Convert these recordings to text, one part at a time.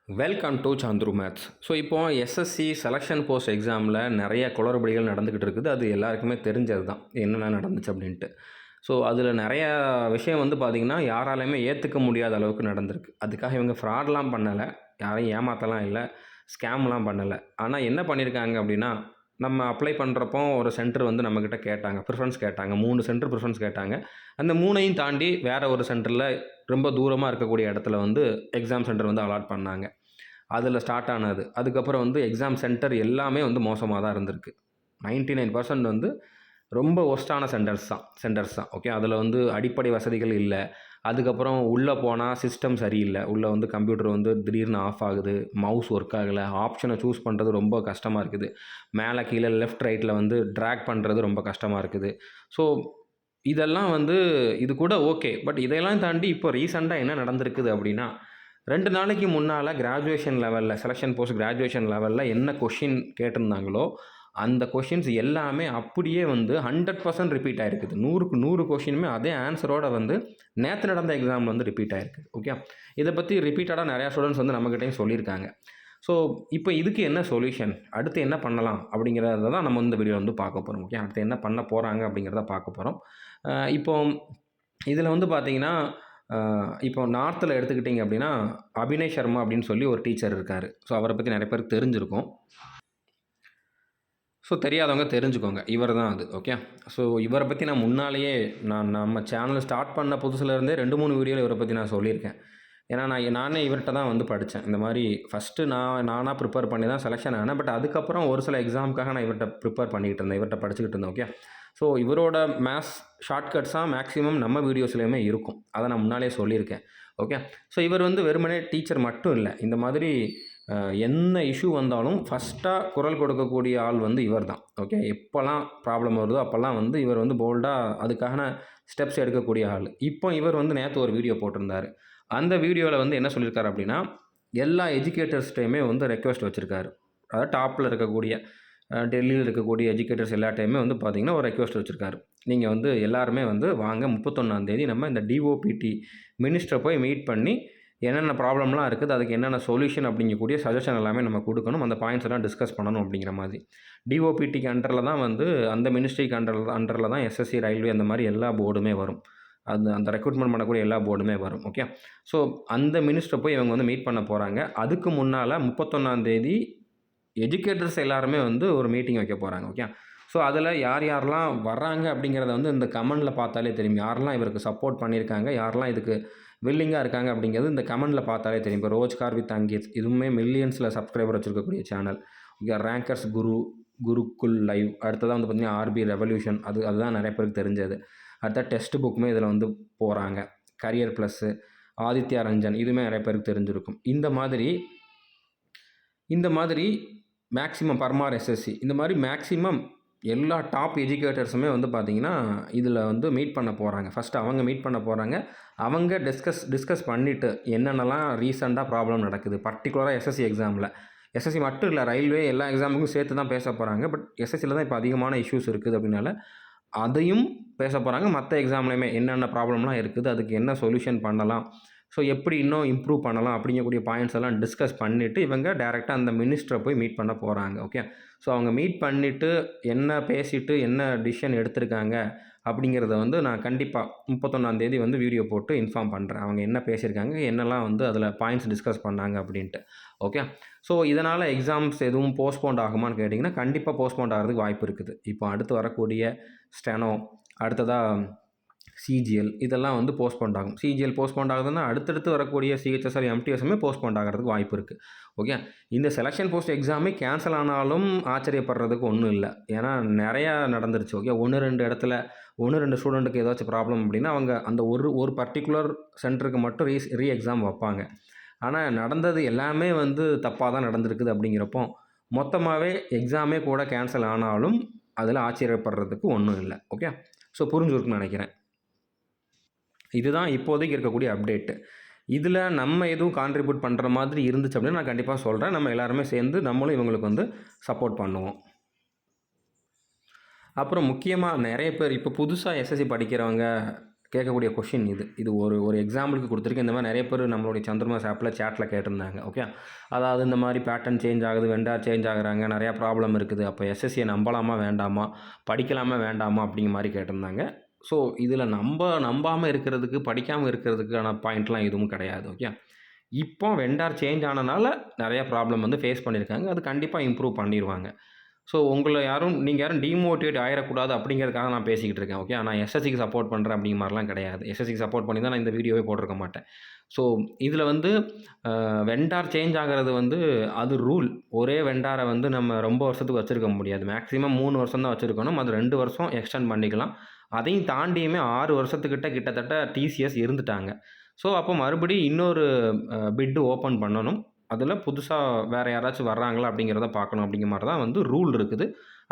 Welcome to Chandru maths. So இப்போ SSC selection post எக்ஸாமில் நிறைய குளறுபடிகள் நடந்துக்கிட்டு இருக்குது. அது எல்லாருக்குமே தெரிஞ்சது தான் என்னென்ன நடந்துச்சு அப்படின்ட்டு. ஸோ அதில் நிறைய விஷயம் வந்து பார்த்திங்கன்னா யாராலையுமே ஏற்றுக்க முடியாத அளவுக்கு நடந்திருக்கு. அதுக்காக இவங்க ஃப்ராட்லாம் பண்ணலை, யாரையும் ஏமாற்றலாம் இல்லை, ஸ்கேம்லாம் பண்ணலை. ஆனால் என்ன பண்ணியிருக்காங்க அப்படின்னா, நம்ம அப்ளை பண்ணுறப்போ ஒரு சென்டர் வந்து நம்மக்கிட்ட கேட்டாங்க, ப்ரிஃபரன்ஸ் கேட்டாங்க. 3 சென்டர் ப்ரிஃபரன்ஸ் கேட்டாங்க. அந்த 3ஐயும் தாண்டி வேறு ஒரு சென்டரில் ரொம்ப தூரமாக இருக்கக்கூடிய இடத்துல வந்து எக்ஸாம் சென்டர் வந்து அலாட் பண்ணாங்க. அதில் ஸ்டார்ட் ஆனது. அதுக்கப்புறம் வந்து எக்ஸாம் சென்டர் எல்லாமே வந்து மோசமாக தான் இருந்திருக்கு. 99% வந்து ரொம்ப ஒர்ஸ்ட்டான சென்டர்ஸ் தான். ஓகே. அதில் வந்து அடிப்படை வசதிகள் இல்லை. அதுக்கப்புறம் உள்ளே போனால் சிஸ்டம் சரியில்லை. உள்ளே வந்து கம்ப்யூட்டர் வந்து திடீர்னு ஆஃப் ஆகுது, மவுஸ் ஒர்க் ஆகலை, ஆப்ஷனை சூஸ் பண்ணுறது ரொம்ப கஷ்டமாக இருக்குது, மேலே கீழே லெஃப்ட் ரைட்டில் வந்து ட்ராக் பண்ணுறது ரொம்ப கஷ்டமாக இருக்குது. ஸோ இதெல்லாம் வந்து இது கூட ஓகே. பட் இதையெல்லாம் தாண்டி இப்போ ரீசெண்டாக என்ன நடந்திருக்குது அப்படின்னா, 2 நாளைக்கு முன்னால் கிராஜுவேஷன் லெவலில் செலெக்ஷன் போஸ்ட் கிராஜுவேஷன் லெவலில் என்ன கொஷின் கேட்டிருந்தாங்களோ அந்த கொஷின்ஸ் எல்லாமே அப்படியே வந்து 100% ரிப்பீட் ஆகிருக்குது. 100க்கு 100 கொஷினுமே அதே ஆன்சரோட வந்து நேற்று நடந்த எக்ஸாமில் வந்து ரிப்பீட் ஆகிருக்குது. ஓகே. இதை பற்றி ரிப்பீட்டடாக நிறையா ஸ்டூடெண்ட்ஸ் வந்து நம்மக்கிட்டையும் சொல்லியிருக்காங்க. ஸோ இப்போ இதுக்கு என்ன சொல்யூஷன், அடுத்து என்ன பண்ணலாம் அப்படிங்கிறத தான் நம்ம இந்த வீடியோ வந்து பார்க்க போகிறோம். ஓகே. அடுத்து என்ன பண்ண போகிறாங்க அப்படிங்கிறத பார்க்க போகிறோம். இப்போ இதில் வந்து பார்த்தீங்கன்னா, இப்போ நார்த்தில் எடுத்துக்கிட்டிங்க அப்படின்னா அபினய் சர்மா அப்படின்னு சொல்லி ஒரு டீச்சர் இருக்கார். ஸோ அவரை பற்றி நிறைய பேருக்கு தெரிஞ்சிருக்கும். ஸோ தெரியாதவங்க தெரிஞ்சுக்கோங்க, இவர் தான் அது. ஓகே. ஸோ இவரை பற்றி நான் முன்னாலேயே நம்ம சேனல் ஸ்டார்ட் பண்ண புதுசுலேருந்தே 2-3 வீடியோவில் இவரை பற்றி நான் சொல்லியிருக்கேன். ஏன்னா நானே இவர்கிட்ட தான் வந்து படித்தேன். இந்த மாதிரி ஃபஸ்ட்டு நானாக ப்ரிப்பேர் பண்ணி தான் செலெக்ஷன் ஆனேன். பட் அதுக்கப்புறம் ஒரு சில எக்ஸாமுக்காக நான் இவர்கிட்ட ப்ரிப்பேர் பண்ணிக்கிட்டு இருந்தேன், இவர்கிட்ட படிச்சுக்கிட்டு இருந்தேன். ஓகே. ஸோ இவரோட மேத்ஸ் ஷார்ட்கட்ஸாக மேக்ஸிமம் நம்ம வீடியோஸ்லேயுமே இருக்கும். அதை நான் முன்னாலே சொல்லியிருக்கேன். ஓகே. ஸோ இவர் வந்து வெறுமனே டீச்சர் மட்டும் இல்லை, இந்த மாதிரி என்ன இஷ்யூ வந்தாலும் ஃபஸ்ட்டாக குரல் கொடுக்கக்கூடிய ஆள் வந்து இவர் தான். ஓகே. எப்போல்லாம் ப்ராப்ளம் வருதோ அப்போல்லாம் வந்து இவர் வந்து போல்டாக அதுக்கான ஸ்டெப்ஸ் எடுக்கக்கூடிய ஆள். இப்போ இவர் வந்து நேற்று ஒரு வீடியோ போட்டிருந்தார். அந்த வீடியோவில் வந்து என்ன சொல்லியிருக்காரு அப்படின்னா, எல்லா எஜுகேட்டர்ஸ்டையுமே வந்து ரெக்வெஸ்ட் வச்சுருக்காரு. அதாவது டாப்பில் இருக்கக்கூடிய டெல்லியில் இருக்கக்கூடிய எஜுகேட்டர்ஸ் எல்லா டைமே வந்து பார்த்திங்கன்னா ஒரு ரெக்வெஸ்ட் வச்சுருக்காரு. நீங்கள் வந்து எல்லாருமே வந்து வாங்க 31ஆம் தேதி நம்ம இந்த டிஓபிடி மினிஸ்டரை போய் மீட் பண்ணி என்னென்ன ப்ராப்ளம்லாம் இருக்குது, அதுக்கு என்னென்ன சொல்யூஷன் அப்படிங்கக்கூடிய சஜஷன் எல்லாமே நம்ம கொடுக்கணும், அந்த பாயிண்ட்ஸ் எல்லாம் டிஸ்கஸ் பண்ணணும் அப்படிங்கிற மாதிரி. டிஓபிடிக்கு அண்டரில் தான் வந்து அந்த மினிஸ்ட்ரிக்கு அண்டரில் தான் எஸ்எஸ்சி, ரயில்வே அந்த மாதிரி எல்லா போர்டுமே வரும். அந்த ரெக்ரூட்மெண்ட் பண்ணக்கூடிய எல்லா போர்டுமே வரும். ஓகே. ஸோ அந்த மினிஸ்டரை போய் இவங்க வந்து மீட் பண்ண போகிறாங்க. அதுக்கு முன்னால் 31ஆம் தேதி எஜுகேட்டர்ஸ் எல்லாருமே வந்து ஒரு மீட்டிங் வைக்க போகிறாங்க. ஓகே. ஸோ அதில் யார் யாரெல்லாம் வர்றாங்க அப்படிங்கிறத வந்து இந்த கமெண்டில் பார்த்தாலே தெரியும். யாரெல்லாம் இவருக்கு சப்போர்ட் பண்ணியிருக்காங்க, யாரெல்லாம் இதுக்கு வில்லிங்காக இருக்காங்க அப்படிங்கிறது இந்த கமெண்டில் பார்த்தாலே தெரியும். இப்போ ரோஜ்கார் வித் அங்கித், இதுவுமே மில்லியன்ஸில் சப்ஸ்கிரைபர் வச்சுருக்கக்கூடிய channel. Okay. Rankers Gurukul live, அடுத்ததாக வந்து பார்த்திங்கன்னா ஆர்பி ரெவல்யூஷன், அதுதான் நிறைய பேருக்கு தெரிஞ்சது. அடுத்த டெக்ஸ்ட் புக்குமே இதில் வந்து போகிறாங்க. கரியர் ப்ளஸ்ஸு, ஆதித்யா ரஞ்சன், இதுவுமே நிறைய பேருக்கு தெரிஞ்சிருக்கும். இந்த மாதிரி மேக்ஸிமம் பர்மார் எஸ்எஸ்சி, இந்த மாதிரி மேக்ஸிமம் எல்லா டாப் எஜுகேட்டர்ஸுமே வந்து பார்த்திங்கன்னா இதில் வந்து மீட் பண்ண போகிறாங்க. ஃபஸ்ட்டு அவங்க மீட் பண்ண போகிறாங்க. அவங்க டிஸ்கஸ் பண்ணிவிட்டு என்னென்னலாம் ரீசெண்டாக ப்ராப்ளம் நடக்குது, பர்டிகுலராக எஸ்எஸ்சி எக்ஸாமில், எஸ்எஸ்சி மட்டும் இல்லை, ரயில்வே எல்லா எக்ஸாமுக்கும் சேர்த்து தான் பேச போகிறாங்க. பட் எஸ்எஸ்சியில் தான் இப்போ அதிகமான இஷ்யூஸ் இருக்குது அப்படின்னால அதையும் பேச போகிறாங்க. மற்ற எக்ஸாம்லேயுமே என்னென்ன ப்ராப்ளம்லாம் இருக்குது, அதுக்கு என்ன சொல்யூஷன் பண்ணலாம், ஸோ எப்படி இன்னும் இம்ப்ரூவ் பண்ணலாம் அப்படிங்கக்கூடிய பாயிண்ட்ஸ் எல்லாம் டிஸ்கஸ் பண்ணிவிட்டு இவங்க டேரெக்டாக அந்த மினிஸ்டரை போய் மீட் பண்ண போகிறாங்க. ஓகே. ஸோ அவங்க மீட் பண்ணிவிட்டு என்ன பேசிவிட்டு என்ன டிசிஷன் எடுத்திருக்காங்க அப்படிங்கிறத வந்து நான் கண்டிப்பாக 31ஆம் தேதி வந்து வீடியோ போட்டு இன்ஃபார்ம் பண்ணுறேன். அவங்க என்ன பேசியிருக்காங்க, என்னெல்லாம் வந்து அதில் பாயிண்ட்ஸ் டிஸ்கஸ் பண்ணாங்க அப்படின்ட்டு. ஓகே. ஸோ இதனால் எக்ஸாம்ஸ் எதுவும் போஸ்ட்போண்ட் ஆகுமான்னு கேட்டிங்கன்னா கண்டிப்பாக போஸ்ட்போண்ட் ஆகிறதுக்கு வாய்ப்பு இருக்குது. இப்போ அடுத்து வரக்கூடிய ஸ்டெனோ, அடுத்ததாக சிஜிஎல், இதெல்லாம் வந்து போஸ்ட்போண்ட் ஆகும். சிஜிஎல் போஸ்ட்போண்ட் ஆகுதுன்னா அடுத்தடுத்து வரக்கூடிய சிஹெச்எஸ்ஆர், எம்டிஎஸ்ஸுமே போஸ்ட்போண்ட் ஆகிறதுக்கு வாய்ப்பு இருக்குது. ஓகே. இந்த செலெக்ஷன் போஸ்ட் எக்ஸாமே கேன்சல் ஆனாலும் ஆச்சரியப்படுறதுக்கு ஒன்றும் இல்லை. ஏன்னா நிறையா நடந்துருச்சு. ஓகே. 1-2 இடத்துல 1-2 ஸ்டூடெண்ட்டுக்கு ஏதாச்சும் ப்ராப்ளம் அப்படின்னா அவங்க அந்த ஒரு பர்டிகுலர் சென்டருக்கு மட்டும் ரீ எக்ஸாம் வைப்பாங்க. ஆனால் நடந்தது எல்லாமே வந்து தப்பாக தான் நடந்திருக்குது. அப்படிங்கிறப்போ மொத்தமாகவே எக்ஸாமே கூட கேன்சல் ஆனாலும் அதில் ஆச்சரியப்படுறதுக்கு ஒன்றும் இல்லை. ஓகே. ஸோ புரிஞ்சுருக்குன்னு நினைக்கிறேன். இதுதான் இப்போதைக்கு இருக்கக்கூடிய அப்டேட்டு. இதில் நம்ம எதுவும் கான்ட்ரிபியூட் பண்ணுற மாதிரி இருந்துச்சு அப்படின்னு நான் கண்டிப்பாக சொல்கிறேன். நம்ம எல்லாருமே சேர்ந்து நம்மளும் இவங்களுக்கு வந்து சப்போர்ட் பண்ணுவோம். அப்புறம் முக்கியமாக நிறைய பேர் இப்போ புதுசாக எஸ்எஸ்சி படிக்கிறவங்க கேட்கக்கூடிய கொஷின் இது ஒரு எக்ஸாம்பிளுக்கு கொடுத்துருக்கேன். இந்த மாதிரி நிறைய பேர் நம்மளுடைய சந்திரமாஸ் ஆப்பில் சேட்டில் கேட்டிருந்தாங்க. ஓகே, அதாவது இந்த மாதிரி பேட்டர்ன் சேஞ்ச் ஆகுது, வெண்டார் சேஞ்ச் ஆகுறாங்க, நிறையா ப்ராப்ளம் இருக்குது, அப்போ எஸ்எஸ்சியை நம்பலாமா வேண்டாமா, படிக்கலாமா வேண்டாமா அப்படிங்கிற மாதிரி கேட்டிருந்தாங்க. ஸோ இதில் நம்பாமல் இருக்கிறதுக்கு, படிக்காமல் இருக்கிறதுக்கான பாயிண்ட்லாம் எதுவும் கிடையாது. ஓகே, இப்போ வெண்டார் சேஞ்ச் ஆனனால நிறையா ப்ராப்ளம் வந்து ஃபேஸ் பண்ணியிருக்காங்க. அது கண்டிப்பாக இம்ப்ரூவ் பண்ணிடுவாங்க. ஸோ நீங்கள் யாரும் டீமோட்டிவேட் ஆகிடக்கூடாது அப்படிங்கிறதுக்காக நான் பேசிக்கிட்டு இருக்கேன். ஓகே, நான் எஸ்எஸ்சிக்கு சப்போர்ட் பண்ணுறேன் அப்படிங்கிற மாதிரிலாம் கிடையாது. எஸ்எஸ்சிக்கு சப்போர்ட் பண்ணி தான் நான் இந்த வீடியோவே போட்டிருக்க மாட்டேன். ஸோ இதில் வந்து வெண்டார் சேஞ்ச் ஆகிறது வந்து அது ரூல். ஒரே வெண்டாரை வந்து நம்ம ரொம்ப வருஷத்துக்கு வச்சுருக்க முடியாது. மேக்ஸிமம் 3 வருஷம் தான் வச்சுருக்கணும். அது 2 வருஷம் எக்ஸ்டெண்ட் பண்ணிக்கலாம். அதையும் தாண்டியுமே 6 வருஷத்துக்கிட்ட கிட்டத்தட்ட டிசிஎஸ் இருந்துட்டாங்க. ஸோ அப்போ மறுபடியும் இன்னொரு பிட்டு ஓப்பன் பண்ணணும். அதில் புதுசாக வேறு யாராச்சும் வர்றாங்களா அப்படிங்கிறத பார்க்கணும். அப்படிங்கிற மாதிரி தான் வந்து ரூல் இருக்குது.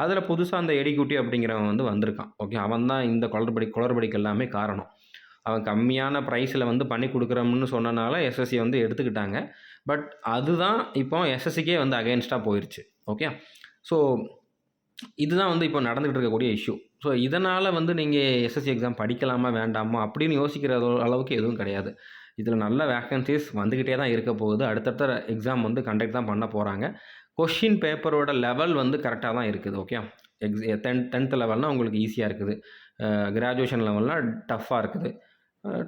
அதில் புதுசாக அந்த எடிகுட்டி அப்படிங்கிறவன் வந்து வந்திருக்கான். ஓகே, அவன் தான் இந்த குளறுபடிக்கு எல்லாமே காரணம். அவன் கம்மியான ப்ரைஸில் வந்து பண்ணி கொடுக்குறோம்னு சொன்னனால எஸ்எஸ்சி வந்து எடுத்துக்கிட்டாங்க. பட் அதுதான் இப்போ எஸ்எஸ்சிக்கே வந்து அகைன்ஸ்டாக போயிடுச்சு. ஓகே, ஸோ இதுதான் வந்து இப்போ நடந்துகிட்டு இருக்கக்கூடிய இஷ்யூ. ஸோ இதனால் வந்து நீங்கள் எஸ்எஸ்சி எக்ஸாம் படிக்கலாமா வேண்டாமா அப்படின்னு யோசிக்கிற அளவுக்கு எதுவும் கிடையாது. இதில் நல்ல வேக்கன்சிஸ் வந்துக்கிட்டே தான் இருக்க போகுது. அடுத்தடுத்த எக்ஸாம் வந்து கண்டக்ட் தான் பண்ண போகிறாங்க. கொஷின் பேப்பரோட லெவல் வந்து கரெக்டாக தான் இருக்குது. ஓகே, 10th லெவல்னால் உங்களுக்கு ஈஸியாக இருக்குது. கிராஜுவேஷன் லெவல்னால் டஃப்பாக இருக்குது.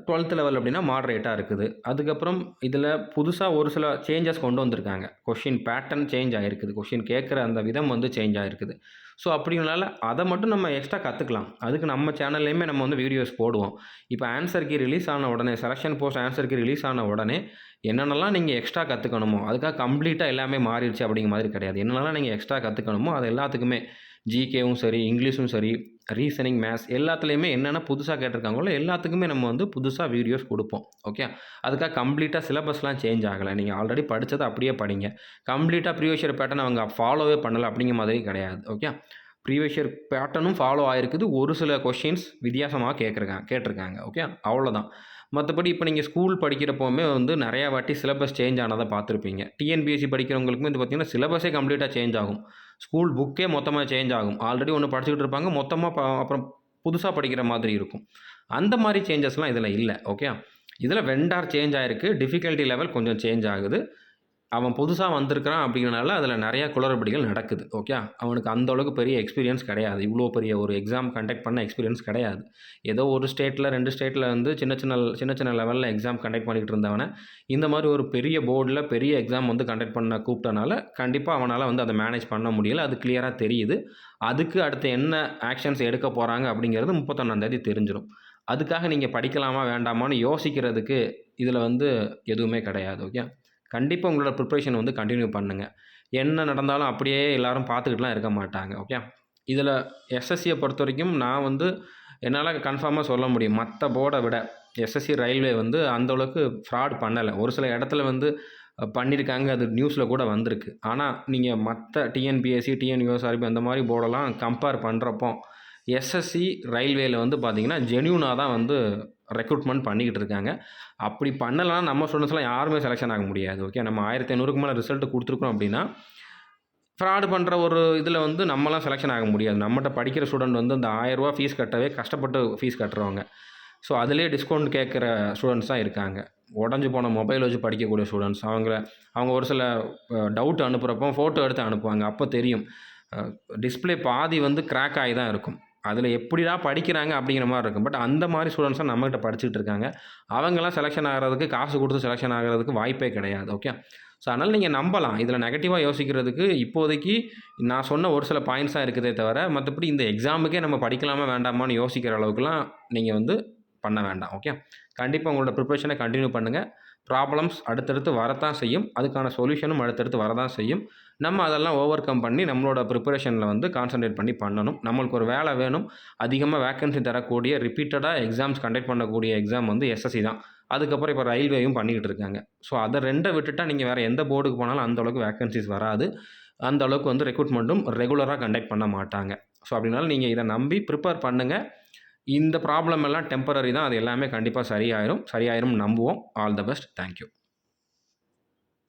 12th லெவல் அப்படின்னா மாடரேட்டாக இருக்குது. அதுக்கப்புறம் இதில் புதுசாக ஒரு சில சேஞ்சஸ் கொண்டு வந்திருக்காங்க. கொஷின் பேட்டர்ன் சேஞ்ச் ஆகிருக்குது. கொஷின் கேட்குற அந்த விதம் வந்து சேஞ்ச் ஆகிருக்குது. ஸோ அப்படிங்கனால அதை மட்டும் நம்ம எக்ஸ்ட்ரா கற்றுக்கலாம். அதுக்கு நம்ம சேனல்லையுமே நம்ம வந்து வீடியோஸ் போடுவோம். இப்போ ஆன்சர் கீ ரிலீஸ் ஆன உடனே, selection post answer key release ஆன உடனே என்னென்னலாம் நீங்கள் எக்ஸ்ட்ரா கற்றுக்கணுமோ, அதுக்காக கம்ப்ளீட்டாக எல்லாமே மாறிடுச்சு அப்படிங்கிற மாதிரி கிடையாது. என்னென்னலாம் நீங்கள் எக்ஸ்ட்ரா கற்றுக்கணுமோ அது எல்லாத்துக்குமே, ஜிகேவும் சரி, இங்கிலீஷும் சரி, ரீசனிங், மேத்ஸ் எல்லாத்துலேயுமே என்னென்ன புதுசாக கேட்டிருக்காங்களோ எல்லாத்துக்குமே நம்ம வந்து புதுசாக வீடியோஸ் கொடுப்போம். ஓகே, அதுக்காக கம்ப்ளீட்டாக சிலபஸ்லாம் சேஞ்ச் ஆகலை. நீங்கள் ஆல்ரெடி படித்ததை அப்படியே படிங்க. கம்ப்ளீட்டாக ப்ரீவியஸ் இயர் பேட்டர்ன் அவங்க ஃபாலோவே பண்ணலை அப்படிங்கிற மாதிரி கிடையாது. ஓகே, ப்ரீவியஸ் இயர் பேட்டர்னும் ஃபாலோ ஆகிருக்குது. ஒரு சில கொஷின்ஸ் வித்தியாசமாக கேட்டிருக்காங்க. ஓகே, அவ்வளோதான். மற்றபடி இப்போ நீங்கள் ஸ்கூல் படிக்கிறப்போவுமே வந்து நிறையா வாட்டி சிலபஸ் சேஞ்ச் ஆனதை பார்த்துருப்பீங்க. டிஎன்பிஎஸ்சி படிக்கிறவங்களுக்குமே இது பார்த்திங்கன்னா சிலபஸே கம்ப்ளீட்டாக சேஞ்ச் ஆகும். ஸ்கூல் புக்கே மொத்தமாக சேஞ்ச் ஆகும். ஆல்ரெடி ஒன்று படிச்சுக்கிட்டு இருப்பாங்க, மொத்தமாக அப்புறம் புதுசாக படிக்கிற மாதிரி இருக்கும். அந்த மாதிரி சேஞ்சஸ்லாம் இதில் இல்லை. ஓகே, இதில் வெண்டார் சேஞ்ச் ஆகிருக்கு. டிஃபிகல்ட்டி லெவல் கொஞ்சம் சேஞ்ச் ஆகுது. அவன் புதுசாக வந்திருக்கிறான் அப்படிங்கிறனால அதில் நிறையா குளறுபடிகள் நடக்குது. ஓகே, அவனுக்கு அந்தளவுக்கு பெரிய எக்ஸ்பீரியன்ஸ் கிடையாது. இவ்வளோ பெரிய ஒரு எக்ஸாம் கண்டக்ட் பண்ண எக்ஸ்பீரியன்ஸ் கிடையாது. ஏதோ ஒரு ஸ்டேட்டில் 2 ஸ்டேட்டில் வந்து சின்ன லெவலில் எக்ஸாம் கண்டக்ட் பண்ணிக்கிட்டு இருந்தவனை இந்த மாதிரி ஒரு பெரிய போர்டில் பெரிய எக்ஸாம் வந்து கண்டக்ட் பண்ண கூப்பிட்டனால கண்டிப்பாக அவனால் வந்து அதை மேனேஜ் பண்ண முடியலை. அது கிளியராக தெரியுது. அதுக்கு அடுத்து என்ன ஆக்ஷன்ஸ் எடுக்க போகிறாங்க அப்படிங்கிறது 31ஆம் தேதி தெரிஞ்சிடும். அதுக்காக நீங்கள் படிக்கலாமா வேண்டாமான்னு யோசிக்கிறதுக்கு இதில் வந்து எதுவுமே கிடையாது. ஓகே, கண்டிப்பாக உங்களோட ப்ரிப்ரேஷன் வந்து கண்டினியூ பண்ணுங்கள். என்ன நடந்தாலும் அப்படியே எல்லோரும் பார்த்துக்கிட்டுலாம் இருக்க மாட்டாங்க. ஓகே, இதில் எஸ்எஸ்சியை பொறுத்த வரைக்கும் நான் வந்து என்னால் கன்ஃபார்மாக சொல்ல முடியும், மற்ற போர்டை விட எஸ்எஸ்சி ரயில்வே வந்து அந்தளவுக்கு ஃப்ராட் பண்ணலை. ஒரு சில இடத்துல வந்து பண்ணியிருக்காங்க, அது நியூஸில் கூட வந்திருக்கு. ஆனால் நீங்கள் மற்ற டிஎன்பிஎஸ்சி, டிஎன்யூஎஸ்ஆர்பி அந்த மாதிரி போர்டெல்லாம் கம்பேர் பண்ணுறப்போ எஸ்எஸ்சி ரயில்வேயில் வந்து பார்த்திங்கன்னா ஜென்யூனாக தான் வந்து ரெக்ரூட்மெண்ட் பண்ணிக்கிட்டு இருக்காங்க. அப்படி பண்ணலாம் நம்ம ஸ்டூடெண்ட்ஸ்லாம் யாருமே செலெக்ஷன் ஆக முடியாது. ஓகே, நம்ம 1500க்கு மேலே ரிசல்ட்டு கொடுத்துருக்கோம் அப்படின்னா ஃப்ராடு பண்ணுற ஒரு இதில் வந்து நம்மலாம் செலெக்ஷன் ஆக முடியாது. நம்மகிட்ட படிக்கிற ஸ்டூடெண்ட் வந்து அந்த 1000 ரூபா ஃபீஸ் கட்டவே கஷ்டப்பட்டு ஃபீஸ் கட்டுறவங்க. ஸோ அதிலே டிஸ்கவுண்ட் கேட்குற ஸ்டூடெண்ட்ஸ் தான் இருக்காங்க. உடஞ்சி போன மொபைல் வச்சு படிக்கக்கூடிய ஸ்டூடெண்ட்ஸ். அவங்க ஒரு சில டவுட் அனுப்புகிறப்போ ஃபோட்டோ எடுத்து அனுப்புவாங்க. அப்போ தெரியும் டிஸ்பிளே பாதி வந்து கிராக் ஆகி தான் இருக்கும். அதில் எப்படிடா படிக்கிறாங்க அப்படிங்கிற மாதிரி இருக்கும். பட் அந்த மாதிரி ஸ்டூடெண்ட்ஸாக நம்மகிட்ட படிச்சுட்டு இருக்காங்க. அவங்கெல்லாம் செலெக்ஷன் ஆகிறதுக்கு, காசு கொடுத்து செலெக்ஷன் ஆகிறதுக்கு வாய்ப்பே கிடையாது. ஓகே, ஸோ அதனால் நீங்கள் நம்பலாம். இதில் நெகட்டிவாக யோசிக்கிறதுக்கு இப்போதைக்கு நான் சொன்ன ஒரு சில பாயிண்ட்ஸாக இருக்குதே தவிர, மற்றபடி இந்த எக்ஸாமுக்கே நம்ம படிக்கலாமா வேண்டாமான்னு யோசிக்கிற அளவுக்குலாம் நீங்கள் வந்து பண்ண வேண்டாம். ஓகே, கண்டிப்பாக உங்களோட ப்ரிப்ரேஷனை கண்டினியூ பண்ணுங்கள். ப்ராப்ளம்ஸ் அடுத்தடுத்து வரத்தான் செய்யும். அதுக்கான சொல்யூஷனும் அடுத்தடுத்து வரதான் செய்யும். நம்ம அதெல்லாம் ஓவர் கம் பண்ணி நம்மளோட ப்ரிப்பரேஷனில் வந்து கான்சன்ட்ரேட் பண்ணி பண்ணணும். நம்மளுக்கு ஒரு வேலை வேணும். அதிகமாக வேக்கன்சி தரக்கூடிய ரிப்பீட்டடாக எக்ஸாம்ஸ் கண்டக்ட் பண்ணக்கூடிய எக்ஸாம் வந்து எஸ்எஸ்சி தான். அதுக்கப்புறம் இப்போ ரயில்வேயும் பண்ணிக்கிட்டு இருக்காங்க. ஸோ அதை 2 விட்டுட்டால் நீங்கள் வேறு எந்த போர்டுக்கு போனாலும் அந்தளவுக்கு வேக்கன்சிஸ் வராது. அந்தளவுக்கு வந்து ரெக்ரூட்மெண்ட்டும் ரெகுலராக கண்டக்ட் பண்ண மாட்டாங்க. ஸோ அப்படினால நீங்கள் இதை நம்பி ப்ரிப்பேர் பண்ணுங்கள். இந்த ப்ராப்ளம் எல்லாம் டெம்பரரி தான். அது எல்லாமே கண்டிப்பாக சரியாயிரும் நம்புவோம். All the best. தேங்க்யூ.